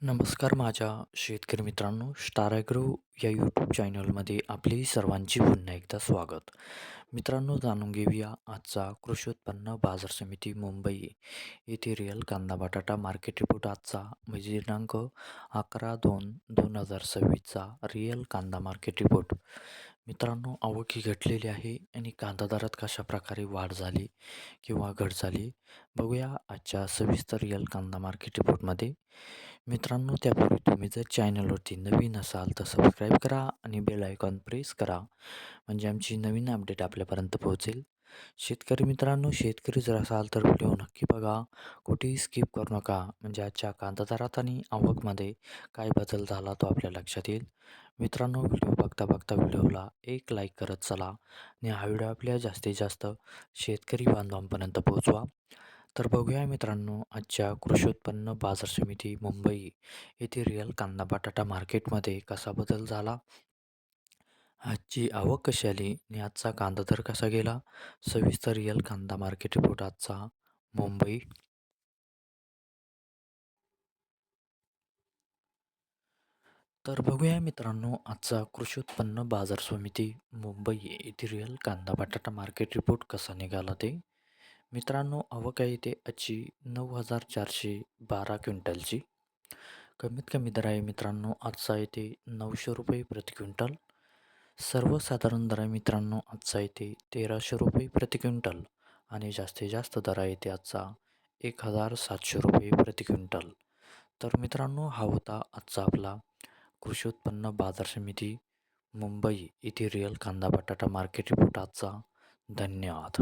नमस्कार माझ्या शेतकरी मित्रांनो, स्टार ॲग्रो या यूट्यूब चॅनलमध्ये आपले सर्वांचे पुन्हा एकदा स्वागत. मित्रांनो, जाणून घेऊया आजचा कृषी उत्पन्न बाजार समिती मुंबई येथे रिअल कांदा बटाटा मार्केट रिपोर्ट आजचा म्हणजे दिनांक 11/2/2026चा रिअल कांदा मार्केट रिपोर्ट. मित्रांनो, आवक ही घटलेली आहे आणि कांदा दरात कशा प्रकारे वाढ झाली किंवा घट झाली बघूया आजच्या सविस्तर रिअल कांदा मार्केट रिपोर्टमध्ये. मित्रांनो, त्यापूर्वी तुम्ही जर चॅनलवरती नवीन असाल तर सबस्क्राईब करा आणि बेल आयकॉन प्रेस करा, म्हणजे आमची नवीन अपडेट आपल्यापर्यंत पोहोचेल. शेतकरी मित्रांनो, शेतकरी जर असाल तर व्हिडिओ नक्की बघा, कुठेही स्किप करू नका, म्हणजे आजच्या कांदा दरात आणि आवकमध्ये काय बदल झाला तो आपल्या लक्षात येईल. मित्रांनो, व्हिडिओ बघता बघता व्हिडिओला एक लाईक करत चला आणि हा व्हिडिओ आपल्या जास्तीत जास्त शेतकरी बांधवांपर्यंत पोहोचवा. तर बघूया मित्रांनो, आजच्या कृषी उत्पन्न बाजार समिती मुंबई येथे रिअल कांदा बटाटा मार्केटमध्ये कसा बदल झाला, आजची आवक कशी आली आणि आजचा कांदा दर कसा गेला, सविस्तर रिअल कांदा मार्केट रिपोर्ट आजचा मुंबई. तर बघूया मित्रांनो, आजचा कृषी उत्पन्न बाजार समिती मुंबई येथे रिअल कांदा बटाटा मार्केट रिपोर्ट कसा निघाला ते. मित्रांनो, आवक आहे ते आजची 9,412 क्विंटलची. कमीत कमी दर आहे मित्रांनो आजचा येते 900 रुपये प्रति क्विंटल. सर्वसाधारण दर आहे मित्रांनो आजचा येते 1,300 रुपये प्रति क्विंटल आणि जास्तीत जास्त दर आहे ते आजचा 1,700 रुपये प्रति क्विंटल. तर मित्रांनो, हा होता आजचा आपला कृषी उत्पन्न बाजार समिती मुंबई येथे रिअल कांदा बटाटा मार्केट रिपोर्ट आजचा. धन्यवाद.